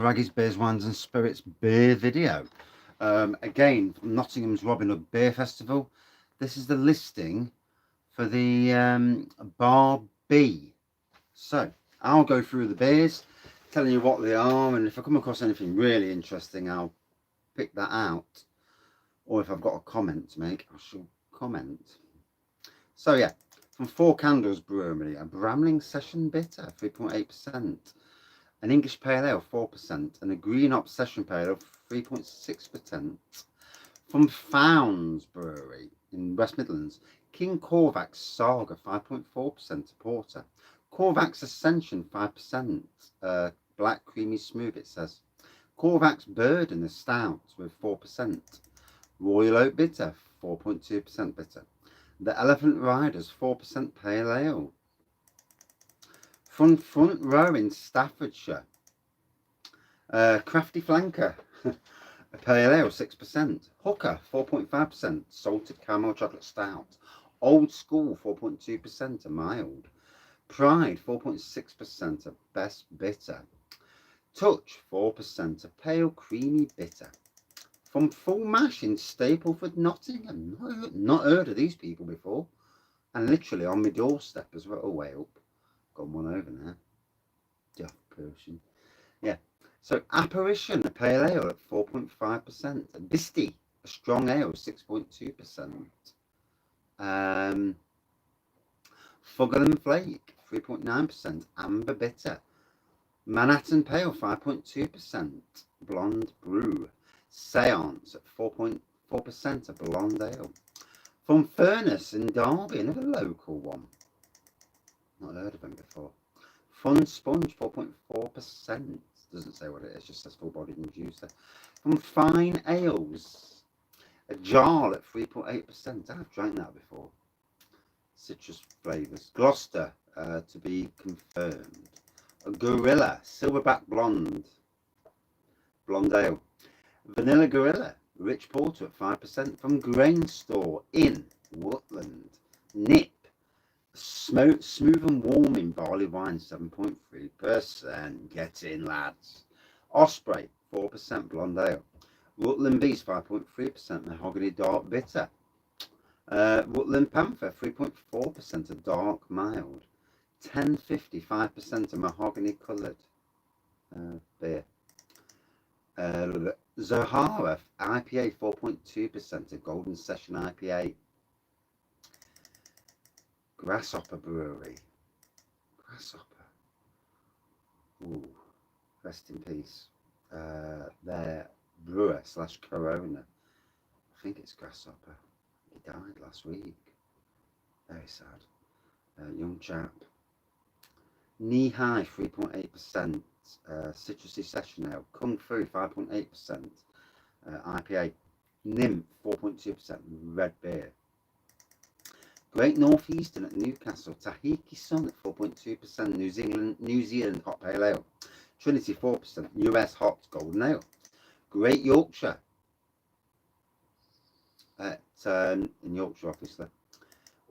Raggy's Beers, Wines and Spirits beer video. Again, from Nottingham's Robin Hood Beer Festival. This is the listing for the Bar B. So, I'll go through the beers, telling you what they are, and if I come across anything really interesting, I'll pick that out. Or if I've got a comment to make, I shall comment. So, yeah, from Four Candles Brewery, a Bramling Session Bitter, 3.8%. An English Pale Ale, 4%, and a Green Obsession Pale Ale, 3.6%. From Founds Brewery in West Midlands, King Corvax Saga, 5.4% porter. Corvax Ascension, 5%, black creamy smooth, it says. Corvax Burden, a stout with 4%. Royal Oak Bitter, 4.2% bitter. The Elephant Riders, 4% pale ale. From Front Row in Staffordshire, Crafty Flanker, a pale ale, 6%. Hooker, 4.5%, salted caramel chocolate stout. Old School, 4.2%, a mild. Pride, 4.6%, a best bitter. Touch, 4%, a pale creamy bitter. From Full Mash in Stapleford, Nottingham. Not heard of these people before. And literally on my doorstep as well. Oh, way up. Got one over there. Daft person. Yeah. So Apparition, a pale ale at 4.5%. Bisty, a strong ale, 6.2%. Fuggle and Flake, 3.9%. Amber Bitter. Manhattan Pale, 5.2%. Blonde Brew. Seance at 4.4%. A blonde ale. From Furnace in Derby, another local one. Not heard of them before. Fun Sponge, 4.4%. Doesn't say what it is, just says full-bodied and juicy. From Fine Ales, a Jarl at 3.8%. I've drank that before. Citrus flavours. Gloucester, to be confirmed. A Gorilla, Silverback Blonde. Blonde Ale. Vanilla Gorilla, Rich Porter at 5%. From Grain Store in Woodland. Nip, smooth and warming barley wine, 7.3%. Get in, lads. Osprey, 4% blonde ale. Rutland Beast, 5.3%. Mahogany dark bitter. Rutland Panther, 3.4%. A dark mild. 1050, 5% a mahogany coloured beer. Zahara IPA, 4.2%. A golden session IPA. Grasshopper Brewery. Grasshopper. Ooh, rest in peace. Their brewer / Corona. I think it's Grasshopper. He died last week. Very sad. Young chap. Knee High, 3.8%. Citrusy Session Ale. Kung Fu, 5.8%. IPA. Nymph, 4.2%. Red beer. Great Northeastern at Newcastle. Tahiti Sun at 4.2%. New Zealand Hot Pale Ale. Trinity, 4%. US Hot Golden Ale. Great Yorkshire at in Yorkshire, obviously.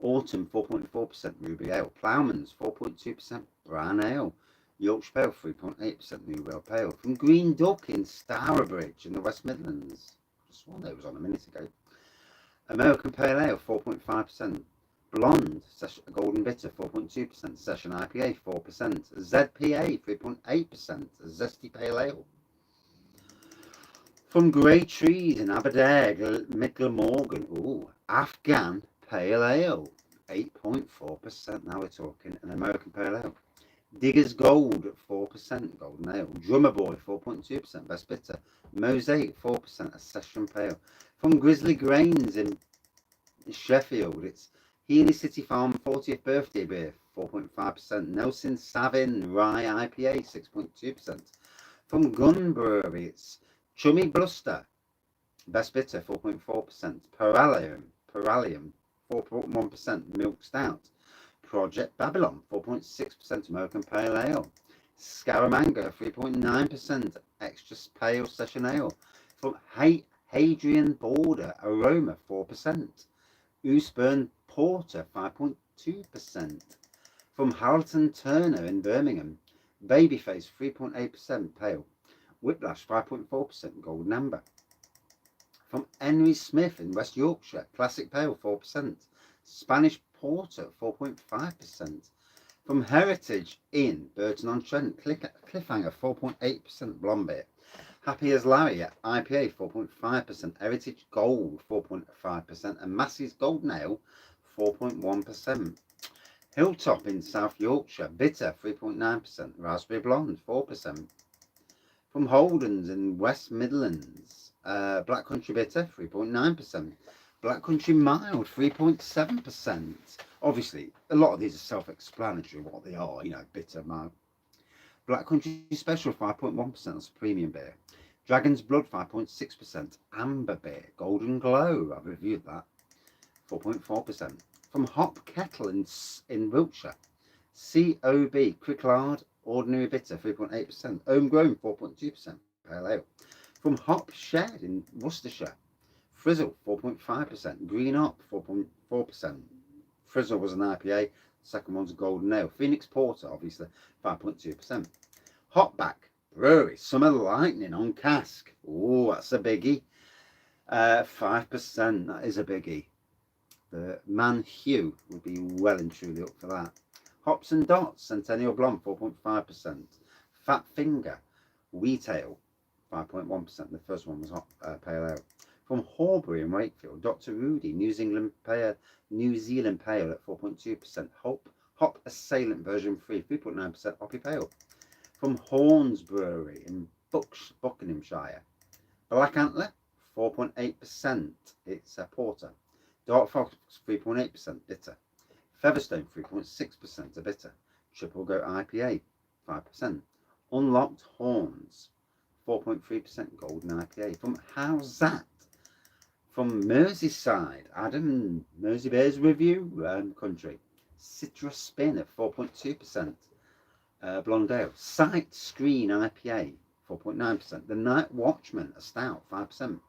Autumn, 4.4%. Ruby Ale. Ploughman's, 4.2%. Brown Ale. Yorkshire Pale, 3.8%. New Whale Pale. From Green Duck in Stourbridge in the West Midlands. Just one that was on a minute ago. American Pale Ale, 4.5%. Blonde, Golden Bitter, 4.2%. Session IPA, 4%. ZPA, 3.8%. Zesty Pale Ale. From Grey Trees in Aberdare, Micklemorgan. Ooh, Afghan Pale Ale, 8.4%. Now we're talking. An American Pale Ale. Diggers Gold at 4%. Golden Ale. Drummer Boy, 4.2%. Best Bitter. Mosaic, 4%. A Session Pale. From Grizzly Grains in Sheffield, it's Healy City Farm 40th birthday beer, 4.5%. Nelson Savin Rye IPA, 6.2%. From Gun Brewery, it's Chummy Bluster, Best Bitter, 4.4%. Peralium, 4.1%. Milk Stout. Project Babylon, 4.6%. American Pale Ale. Scaramanga, 3.9%. Extra Pale Session Ale. From Hadrian Border Aroma, 4%. Oosburn Porter, 5.2%. From Harleton Turner in Birmingham, Babyface, 3.8% pale. Whiplash, 5.4%, golden amber. From Henry Smith in West Yorkshire, classic pale, 4%. Spanish porter, 4.5%. From Heritage in Burton-on-Trent, Cliffhanger, 4.8%, blonde beer. Happy as Larry at IPA, 4.5%. Heritage Gold, 4.5%. And Massey's Golden Ale, 4.1%. Hilltop in South Yorkshire, bitter, 3.9%. Raspberry Blonde, 4%. From Holden's in West Midlands, Black Country Bitter, 3.9%. Black Country Mild, 3.7%. Obviously, a lot of these are self-explanatory what they are, you know, bitter, mild. Black Country Special, 5.1%, that's a premium beer. Dragon's Blood, 5.6%. Amber Beer, Golden Glow, I've reviewed that, 4.4%. From Hop Kettle in Wiltshire, COB, Cricklard, Ordinary Bitter, 3.8%. Homegrown, 4.2%. Pale Ale. From Hop Shed in Worcestershire, Frizzle, 4.5%. Green Hop, 4.4%. Frizzle was an IPA. Second one's a Golden Ale. Phoenix Porter, obviously, 5.2%. Hopback Brewery, Summer Lightning on cask. Oh, that's a biggie. 5%. That is a biggie. The Man Hugh would be well and truly up for that. Hops and Dots, Centennial Blonde, 4.5%. Fat Finger, Wheat Ale, 5.1%. The first one was Pale Ale. From Horbury in Wakefield, Dr. Rudy, New Zealand Pale at 4.2%. Hop Assailant version 3, 3.9% Hoppy Pale. From Horns Brewery in Buckinghamshire, Black Antler, 4.8%. It's a porter. Dark Fox, 3.8% bitter. Featherstone, 3.6% a bitter. Triple Goat IPA, 5%. Unlocked Horns, 4.3% golden IPA. From How's That? From Merseyside, Adam Mersey Bears Review Country. Citrus Spin at 4.2%. Blonde Ale. Sight Screen IPA, 4.9%. The Night Watchman, a stout, 5%.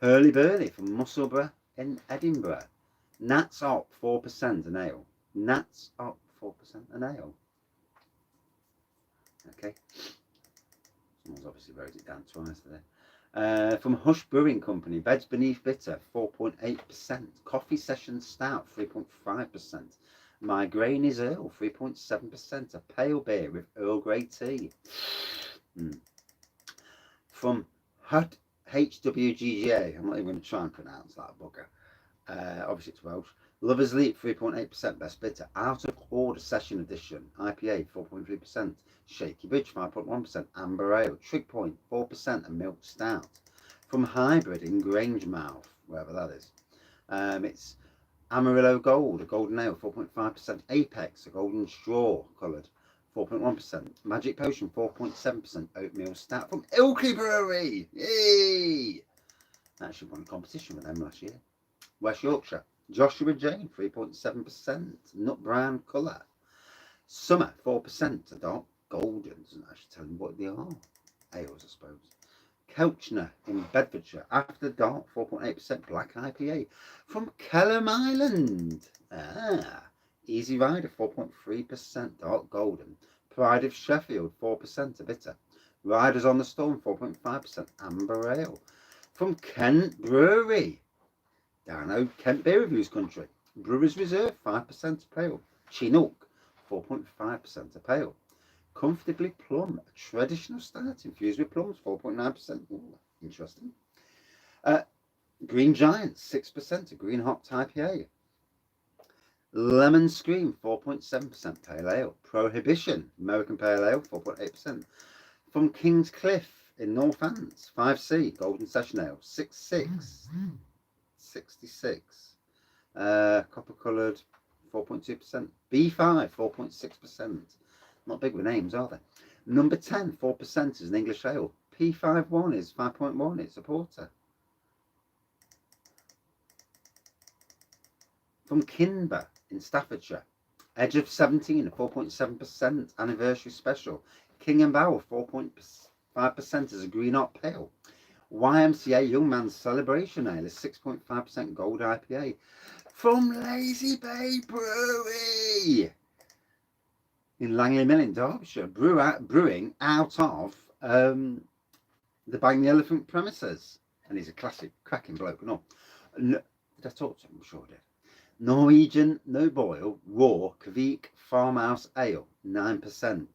Hurly Burly from Musselburgh in Edinburgh. Nats Up, 4% an ale. Nats Up, 4% an ale. Okay. Someone's obviously wrote it down twice there. From Hush Brewing Company, Beds Beneath Bitter, 4.8%. Coffee Session Stout, 3.5%. Migraine is Earl, 3.7%. A pale beer with Earl Grey tea. From HWGGA, I'm not even going to try and pronounce that bugger. Obviously it's Welsh. Lover's Leap, 3.8%. Best Bitter. Out of Order Session Edition, IPA, 4.3%. Shaky Bridge, 5.1%. Amber Ale. Trig Point, 4%. And Milk Stout. From Hybrid in Grangemouth, wherever that is. It's Amarillo Gold, a golden ale, 4.5%. Apex, a golden straw coloured, 4.1%. Magic Potion, 4.7%. Oatmeal Stout from Ilkley Brewery. Yay! Actually won a competition with them last year. West Yorkshire, Joshua Jane, 3.7%. Nut brown colour. Summer, 4%. A dark golden. Doesn't actually tell you what they are. Ales, I suppose. Kelchner in Bedfordshire, After Dark, 4.8% black IPA. From Kellam Island. Easy Rider, 4.3% dark golden. Pride of Sheffield, 4% a bitter. Riders on the Storm, 4.5% amber ale. From Kent Brewery, down Kent Beer Reviews Country. Brewers Reserve, 5% a pale. Chinook, 4.5% a pale. Comfortably Plum, a traditional stout infused with plums, 4.9%. Interesting. Green Giant, 6%, a green hopped IPA. Lemon Scream, 4.7% pale ale. Prohibition, American pale ale, 4.8%. From King's Cliff in Northants, 5C, golden session ale, 6.6, 66. Copper coloured, 4.2%. B5, 4.6%. Not big with names, are they? Number 10, 4% is an English ale. P51 is 5.1, it's a porter. From Kinber in Staffordshire, Edge of 17, a 4.7% anniversary special. King and Bower, 4.5% is a green hop pale. YMCA Young Man's Celebration Ale is 6.5% gold IPA. From Lazy Bay Brewery in Langley Mill in Derbyshire, brewing out of The Bang the Elephant premises, and he's a classic cracking bloke and all. Did I talk to him? I'm sure I did. Norwegian no boil raw Kvik farmhouse ale 9%,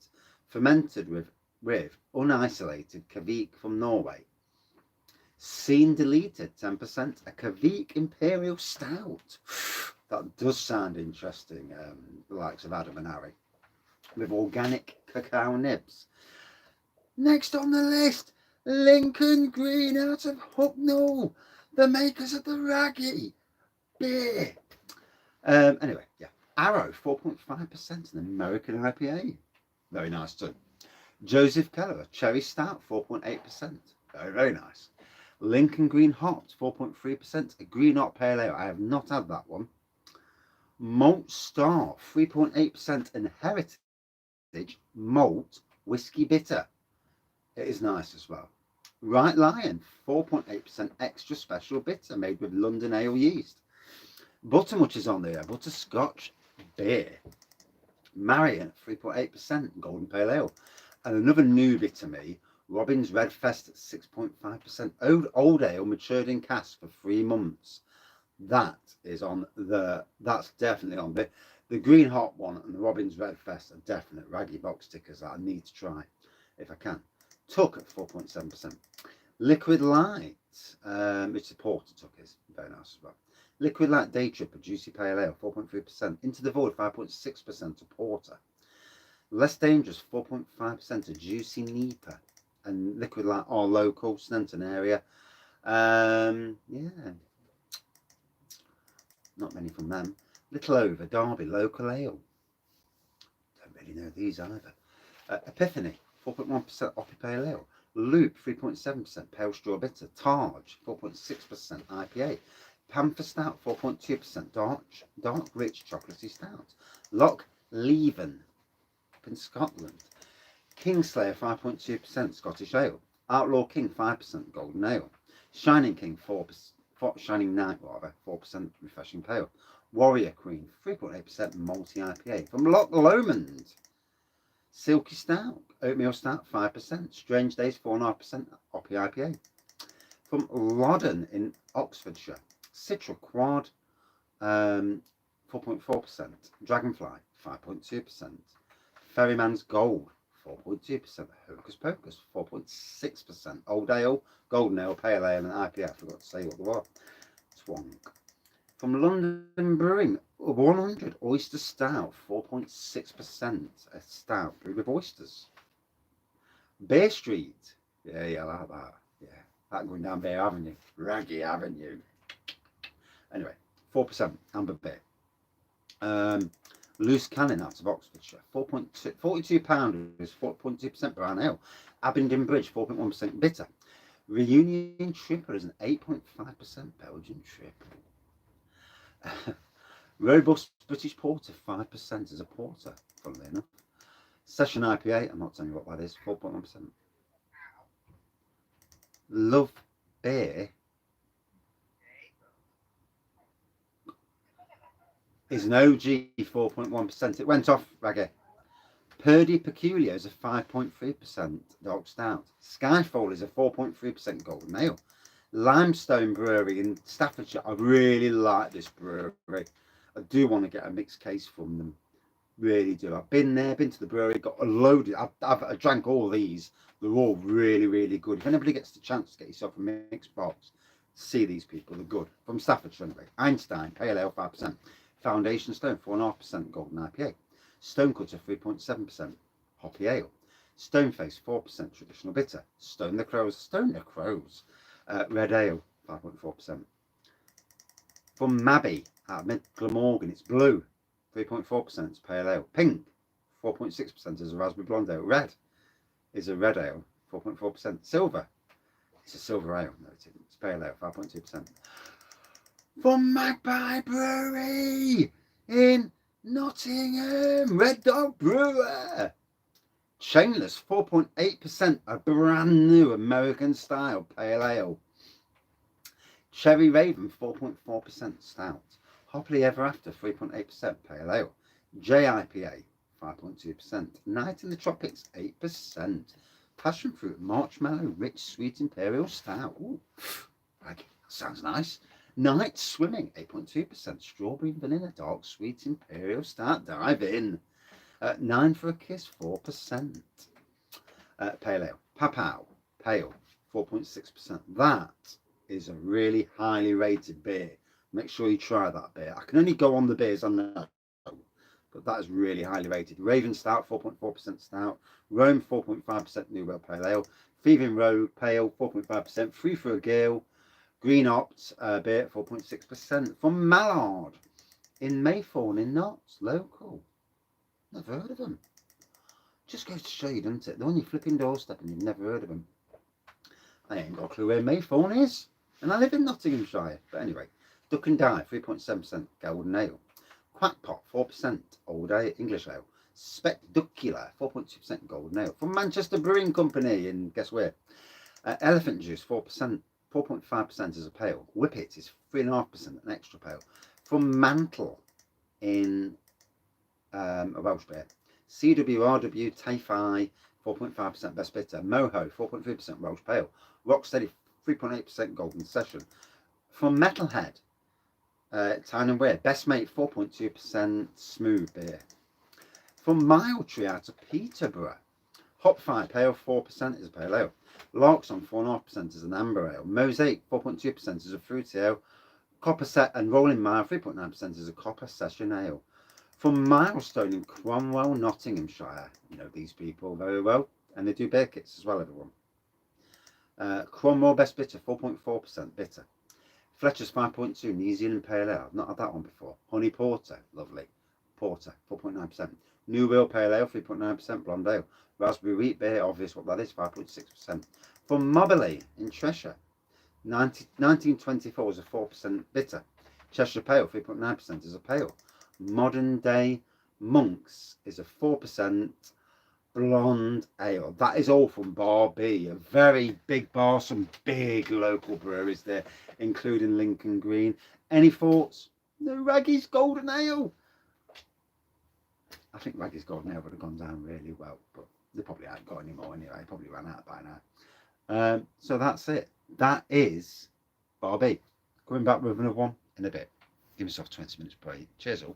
fermented with unisolated Kvik from Norway. Scene deleted 10%, a Kvik imperial stout. That does sound interesting. The likes of Adam and Harry with organic cacao nibs. Next on the list, Lincoln Green out of Hucknall, the makers of the Raggy beer. Anyway, yeah. Arrow, 4.5%, an American IPA. Very nice too. Joseph Keller, a cherry stout, 4.8%. Very, very nice. Lincoln Green Hot, 4.3%, a green hot pale ale. I have not had that one. Malt Star, 3.8%, and Heritage Malt Whiskey Bitter. It is nice as well. Right Lion, 4.8% extra special bitter made with London ale yeast. Buttermuch is on there, butterscotch beer. Marion, 3.8% golden pale ale. And another newbie to me, Robin's Red Fest at 6.5%. Old ale matured in cask for 3 months. That's definitely on the Green Hot one and the Robin's Red Fest are definite raggy box stickers that I need to try if I can. Tuck at 4.7%. Liquid Light, which the porter Tuck is very nice as well. Liquid Light Day Tripper Juicy Pale Ale 4.3%. Into the Void 5.6% a porter. Less Dangerous 4.5% a Juicy Neeper. And Liquid Light are local, Snenton area. Yeah, not many from them. Little Over Derby Local Ale. Don't really know these either. Epiphany 4.1% Oppy Pale Ale. Loop 3.7% Pale Straw Bitter. Targe 4.6% IPA. Panther Stout 4.2% dark rich chocolatey stout. Loch Leven up in Scotland. Kingslayer 5.2% Scottish Ale. Outlaw King 5% golden ale. Shining King 4%. Shining Night rather 4% refreshing pale. Warrior Queen 3.8% malty IPA from Loch Lomond. Silky Stout oatmeal stout 5%. Strange Days 4.5% Oppy IPA from Loddon in Oxfordshire. Citra Quad 4.4%. Dragonfly 5.2%. Ferryman's Gold 4.2%. Hocus Pocus 4.6%. Old Ale, Golden Ale, Pale Ale and IPA. I forgot to say what they were. Twonk. From London Brewing, 100 Oyster Stout 4.6%. A stout brewed with oysters. Bear Street. Yeah, I like that. Yeah, that going down Bear Avenue. Raggy Avenue. Anyway, 4% amber beer. Loose Cannon out of Oxfordshire, 42 pounders, 4.2% brown ale. Abingdon Bridge, 4.1% bitter. Reunion Tripper is an 8.5% Belgian triple. Robust British Porter, 5% as a porter, funnily enough. Session IPA, I'm not telling you what that is, 4.1%. Love Beer is an OG 4.1%. It went off, Raggy. Purdy Peculiar is a 5.3% dark stout. Skyfall is a 4.3% golden ale. Limestone Brewery in Staffordshire. I really like this brewery. I do want to get a mixed case from them. Really do. I've been there, been to the brewery, got a load. I've drank all these. They're all really, really good. If anybody gets the chance to get yourself a mixed box, see these people. They're good. From Staffordshire anyway. Einstein, Pale Ale 5%. Foundation Stone 4.5% golden IPA. Stonecutter 3.7% hoppy ale. Stoneface 4% traditional bitter. Stone the Crows red ale 5.4%. From Mabby out of Mid Glamorgan, it's blue 3.4%. It's pale ale. Pink 4.6% is a raspberry blonde ale. Red is a red ale 4.4%. Silver, it's a silver ale. No, it isn't. It's pale ale 5.2%. From Magpie Brewery in Nottingham, Red Dog Brewer. Chainless 4.8%, a brand new American style pale ale. Cherry Raven 4.4% stout. Hopley Ever After 3.8% pale ale. JIPA 5.2%. Night in the Tropics 8%. passion fruit, marshmallow, rich, sweet imperial stout. Ooh, that sounds nice. Night swimming, 8.2%. Strawberry vanilla, dark, sweet imperial stout. Dive in. Nine for a kiss, 4%. Pale ale, Papau, pale, 4.6%. That is a really highly rated beer. Make sure you try that beer. I can only go on the beers I know, but that is really highly rated. Raven Stout, 4.4% stout. Rome, 4.5% New World Pale Ale. Thieving Rogue Pale, 4.5%. Free for a Gale. Green Opt beer, 4.6%. From Mallard in Maythorn in Notts, local. Never heard of them. Just goes to show you, doesn't it? They're on your flipping doorstep and you've never heard of them. I ain't got a clue where Maythorn is. And I live in Nottinghamshire. But anyway, Duck and Die, 3.7% Golden Ale. Quackpot, 4% Old Ale, English Ale. Spectacular, 4.2% Golden Ale. From Manchester Brewing Company in, guess where? Elephant Juice, 4%, 4.5% as a pale. Whippet is 3.5% an extra pale. From Mantle in a Welsh beer. CWRW, Tayfi, 4.5% best bitter. Moho, 4.3% Welsh pale. Rocksteady, 3.8% Golden Session. From Metalhead, Tyne and Wear, Best Mate, 4.2% smooth beer. From Mild Tree out of Peterborough, Hop Fire Pale, 4% is a pale ale. Larkson, 4.5% is an amber ale. Mosaic, 4.2% is a fruity ale. Copper Set and Rolling Mile, 3.9% is a copper session ale. From Milestone in Cromwell, Nottinghamshire. You know these people very well. And they do beer kits as well, everyone. Cromwell Best Bitter, 4.4% bitter. Fletcher's 5.2, New Zealand Pale Ale. I've not had that one before. Honey Porter, lovely. Porter, 4.9%. New World Pale Ale, 3.9%. Blonde Ale. Raspberry Wheat Beer, obvious what that is, 5.6%. From Moberly in Cheshire, 1924 is a 4% bitter. Cheshire Pale, 3.9% is a pale. Modern Day Monks is a 4% blonde ale. That is all from Bar B, a very big bar, some big local breweries there, including Lincoln Green. Any thoughts? No Raggy's Golden Ale. I think Raggy's Golden Ale would have gone down really well, but they probably haven't got any more anyway. Probably ran out by now. So that's it. That is Bar B. Coming back with another one in a bit. Give myself 20 minutes break. Cheers all.